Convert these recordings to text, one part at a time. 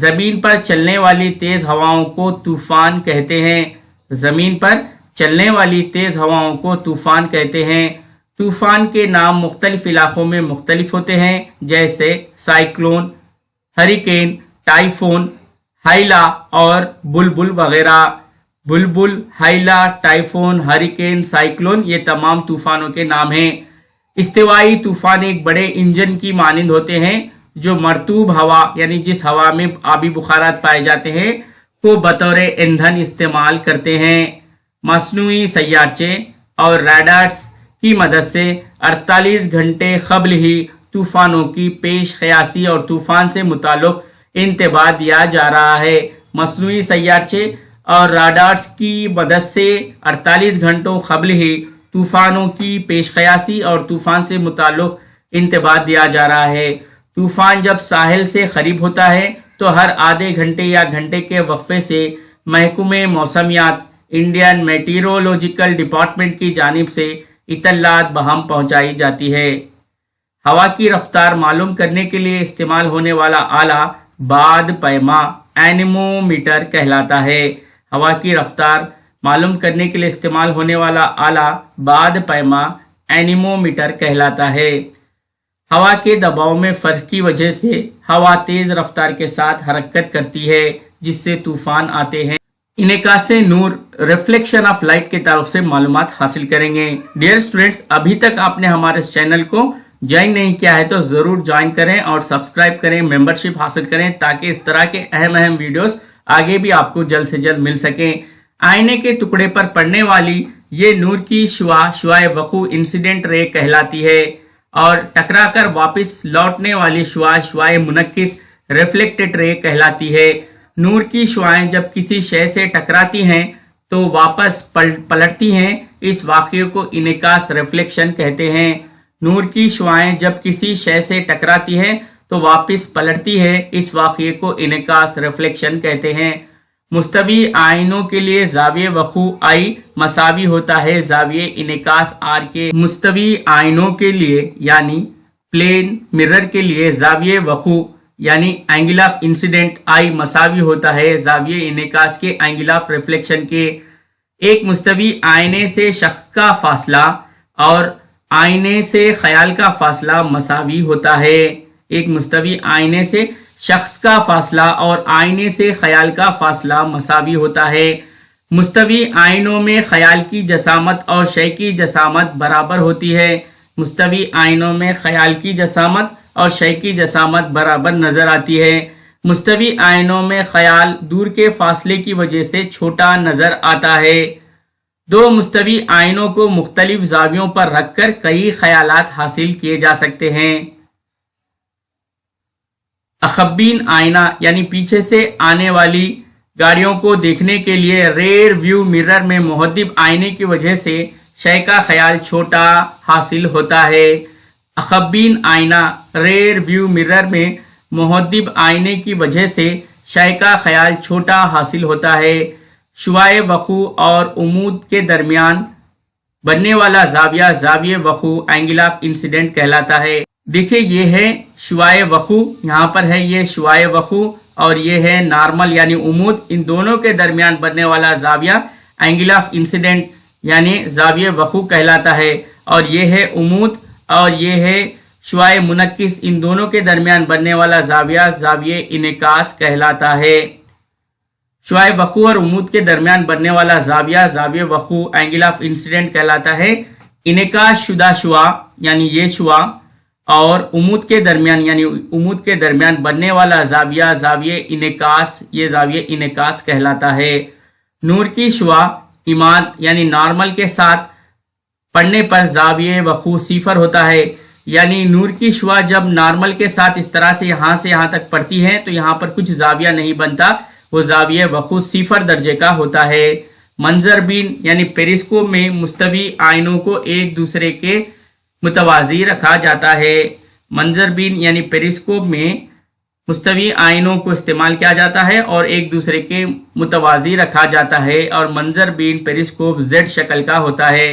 زمین پر چلنے والی تیز ہواؤں کو طوفان کہتے ہیں. زمین پر چلنے والی تیز ہواؤں کو طوفان کہتے ہیں. طوفان کے نام مختلف علاقوں میں مختلف ہوتے ہیں، جیسے سائیکلون، ہریکین، ٹائفون، ہائلا اور بلبل وغیرہ. بلبل، ہائلا، ٹائفون، ہریکین، سائیکلون یہ تمام طوفانوں کے نام ہیں. استوائی طوفان ایک بڑے انجن کی مانند ہوتے ہیں جو مرطوب ہوا یعنی جس ہوا میں آبی بخارات پائے جاتے ہیں کو بطور ایندھن استعمال کرتے ہیں. مصنوعی سیارچے اور ریڈارز کی مدد سے 48 گھنٹے قبل ہی طوفانوں کی پیش قیاسی اور طوفان سے متعلق انتباہ دیا جا رہا ہے. مصنوعی سیارچے اور ریڈارز کی مدد سے 48 گھنٹوں قبل ہی طوفانوں کی پیش قیاسی اور طوفان سے متعلق انتباہ دیا جا رہا ہے. طوفان جب ساحل سے قریب ہوتا ہے تو ہر آدھے گھنٹے یا گھنٹے کے وقفے سے محکمہ موسمیات انڈین میٹیورولوجیکل ڈپارٹمنٹ کی جانب سے اطلاعات بہم پہنچائی جاتی ہے. ہوا کی رفتار معلوم کرنے کے لیے استعمال ہونے والا آلہ باد پیما اینیمومیٹر کہلاتا ہے. ہوا کی رفتار معلوم کرنے کے لیے استعمال ہونے والا آلہ باد پیما اینیمومیٹر کہلاتا ہے. ہوا کے دباؤ میں فرق کی وجہ سے ہوا تیز رفتار کے ساتھ حرکت کرتی ہے جس سے طوفان آتے ہیں. انعکاس نور ریفلیکشن آف لائٹ کے تعلق سے معلومات حاصل کریں گے. ڈیئر اسٹوڈینٹس، ابھی تک آپ نے ہمارے اس چینل کو جوائن نہیں کیا ہے تو ضرور جوائن کریں اور سبسکرائب کریں، ممبرشپ حاصل کریں تاکہ اس طرح کے اہم ویڈیوز آگے بھی آپ کو جلد سے جلد مل سکیں. آئینے کے ٹکڑے پر پڑنے والی یہ نور کی شعاع وقوع انسیڈنٹ رے کہلاتی ہے اور ٹکرا کر واپس لوٹنے والی شعاع منعکس ریفلیکٹڈ رے کہلاتی ہے. نور کی شعاعیں جب کسی شے سے ٹکراتی ہیں تو واپس پلٹتی ہیں، اس واقعے کو انعکاس ریفلیکشن کہتے ہیں. نور کی شعاعیں جب کسی شے سے ٹکراتی ہیں تو واپس پلٹتی ہے، اس واقعے کو انعکاس ریفلیکشن کہتے ہیں. مستوی آئینوں کے لیے زاویہ وقوع I مساوی ہوتا ہے زاویہ انعکاس R کے. مستوی آئینوں کے لیے یعنی پلین مرر کے لیے زاویہ وقوع یعنی اینگل آف انسیڈنٹ I مساوی ہوتا ہے زاویہ انعکاس کے اینگل آف ریفلیکشن کے. ایک مستوی آئینے سے شخص کا فاصلہ اور آئینے سے خیال کا فاصلہ مساوی ہوتا ہے. ایک مستوی آئینے سے شخص کا فاصلہ اور آئینے سے خیال کا فاصلہ مساوی ہوتا ہے. مستوی آئینوں میں خیال کی جسامت اور شے کی جسامت برابر ہوتی ہے. مستوی آئینوں میں خیال کی جسامت اور شے کی جسامت برابر نظر آتی ہے. مستوی آئینوں میں خیال دور کے فاصلے کی وجہ سے چھوٹا نظر آتا ہے. دو مستوی آئینوں کو مختلف زاویوں پر رکھ کر کئی خیالات حاصل کیے جا سکتے ہیں. اخبین آئینہ یعنی پیچھے سے آنے والی گاڑیوں کو دیکھنے کے لیے ریئر ویو مرر میں محدب آئینے کی وجہ سے شے کا خیال چھوٹا حاصل ہوتا ہے. اخبین آئینہ ریئر ویو مرر میں محدب آئینے کی وجہ سے شے کا خیال چھوٹا حاصل ہوتا ہے. شعاع وقوع اور عمود کے درمیان بننے والا زاویہ وقوع اینگل آف انسیڈنٹ کہلاتا ہے. دیکھیں یہ ہے شعاع وقوع، یہاں پر ہے یہ شعاع وقوع اور یہ ہے نارمل یعنی عمود. ان دونوں کے درمیان بننے والا زاویہ اینگل آف انسیڈنٹ یعنی زاویہ وقوع کہلاتا ہے اور یہ ہے عمود اور یہ ہے شعاع منعکس. ان دونوں کے درمیان بننے والا زاویہ انعکاس کہلاتا ہے. شعاع وقوع اور عمود کے درمیان بننے والا زاویہ وقوع اینگل آف انسیڈنٹ کہلاتا ہے. انعکاس شدہ شعاع یعنی یہ شعاع اور عمود کے درمیان یعنی عمود کے درمیان بننے والا زاویہ انعکاس یہ زاویہ انعکاس کہلاتا ہے. نور کی شعاع عماد یعنی نارمل کے ساتھ پڑنے پر زاویہ وقوع 0 ہوتا ہے. یعنی نور کی شعاع جب نارمل کے ساتھ اس طرح سے یہاں تک پڑتی ہے تو یہاں پر کچھ زاویہ نہیں بنتا، وہ زاویہ وقوع 0 درجے کا ہوتا ہے. منظر بین یعنی پیریسکوپ میں مستوی آئینوں کو ایک دوسرے کے متوازی رکھا جاتا ہے. منظر بین یعنی پیریسکوپ میں مستوی آئینوں کو استعمال کیا جاتا ہے اور ایک دوسرے کے متوازی رکھا جاتا ہے اور منظر بین پیریسکوپ Z شکل کا ہوتا ہے.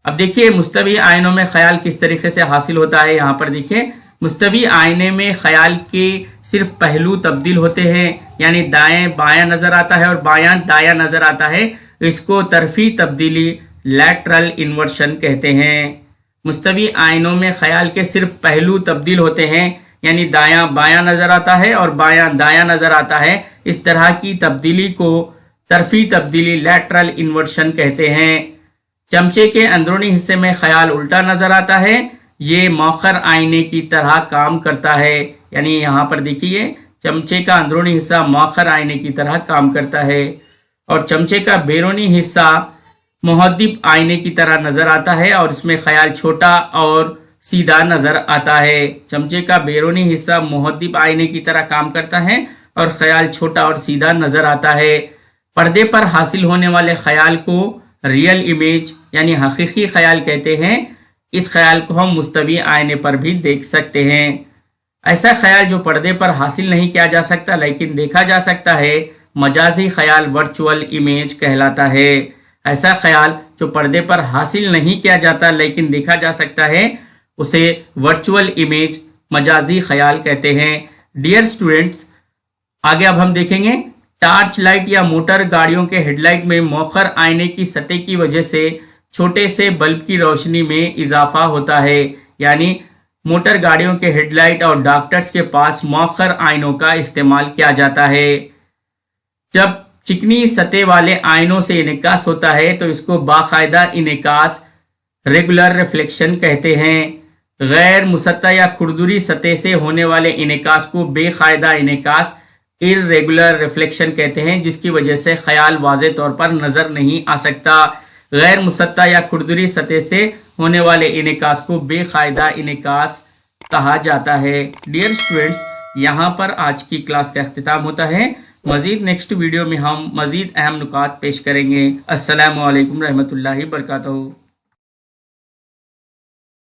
اب دیکھیے مستوی آئینوں میں خیال کس طریقے سے حاصل ہوتا ہے. یہاں پر دیکھیں مستوی آئینے میں خیال کے صرف پہلو تبدیل ہوتے ہیں، یعنی دائیں بایاں نظر آتا ہے اور بایاں دایاں نظر آتا ہے، اس کو طرفی تبدیلی لیٹرل انورشن کہتے ہیں۔ مستوی آئینوں میں خیال کے صرف پہلو تبدیل ہوتے ہیں، یعنی دایاں بایاں نظر آتا ہے اور بایاں دایاں نظر آتا ہے، اس طرح کی تبدیلی کو طرفی تبدیلی لیٹرل انورشن کہتے ہیں۔ چمچے کے اندرونی حصے میں خیال الٹا نظر آتا ہے، یہ مؤخر آئینے کی طرح کام کرتا ہے، یعنی یہاں پر دیکھیے چمچے کا اندرونی حصہ مؤخر آئینے کی طرح کام کرتا ہے، اور چمچے کا بیرونی حصہ محدب آئینے کی طرح نظر آتا ہے اور اس میں خیال چھوٹا اور سیدھا نظر آتا ہے۔ چمچے کا بیرونی حصہ محدب آئینے کی طرح کام کرتا ہے اور خیال چھوٹا اور سیدھا نظر آتا ہے۔ پردے پر حاصل ہونے والے خیال کو ریئل امیج یعنی حقیقی خیال کہتے ہیں۔ اس خیال کو ہم مستوی آئینے پر بھی دیکھ سکتے ہیں۔ ایسا خیال جو پردے پر حاصل نہیں کیا جا سکتا لیکن دیکھا جا سکتا ہے، مجازی خیال ورچوئل امیج کہلاتا ہے۔ ایسا خیال جو پردے پر حاصل نہیں کیا جاتا لیکن دیکھا جا سکتا ہے، اسے ورچوئل امیج مجازی خیال کہتے ہیں۔ ڈیئر اسٹوڈنٹس، آگے اب ہم دیکھیں گے ٹارچ لائٹ یا موٹر گاڑیوں کے ہیڈ لائٹ میں مؤخر آئینے کی سطح کی وجہ سے چھوٹے سے بلب کی روشنی میں اضافہ ہوتا ہے، یعنی موٹر گاڑیوں کے ہیڈ لائٹ اور ڈاکٹرز کے پاس مؤخر آئینوں کا استعمال کیا جاتا ہے۔ جب چکنی سطح والے آئینوں سے انعکاس ہوتا ہے تو اس کو باقاعدہ انعکاس ریگولر ریفلیکشن کہتے ہیں۔ غیر مسطح یا کھردری سطح سے ہونے والے انعکاس کو بے قاعدہ انعکاس ارریگولر ریفلیکشن کہتے ہیں، جس کی وجہ سے خیال واضح طور پر نظر نہیں آ سکتا۔ غیر مسطح یا کھردری سطح سے ہونے والے انعکاس کو بے قاعدہ انعکاس کہا جاتا ہے۔ ڈیئر اسٹوڈنٹس، یہاں پر آج کی کلاس کا اختتام ہوتا ہے۔ مزید نیکسٹ ویڈیو میں ہم مزید اہم نکات پیش کریں گے۔ السلام علیکم رحمۃ اللہ وبرکاتہ۔